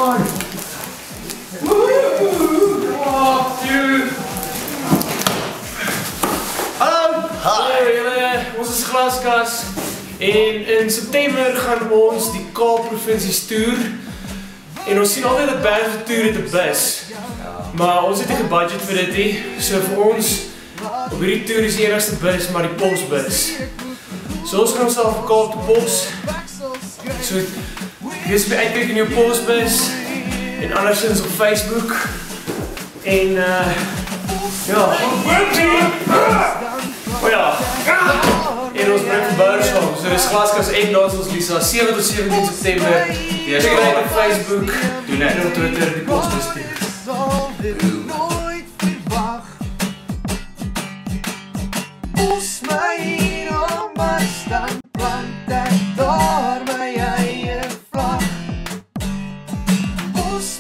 on! Oh, dude! Hallo! Hi! Ons is Glaskas en in September gaan ons die Kaap provinsies toer. En ons sien altyd dat bands op toer het 'n bus. Maar ons het nie gebudget vir dit nie. So vir ons op hierdie toer is die enigste bus maar die Posbus. So ons gaan onsself vir Kaap toe pos. So wees by uitkyk in jou Posbus en andersins op Facebook. En ja. Oh ja. En ons bring verbouwers van. So dis Glaskas en Dansels Lisa, 7 tot 17 September. Check het uit op Facebook. Doen net op Twitter die Posbus nooit verwag. Ons my hier op afstand plant ek daar my eie vlag. Ons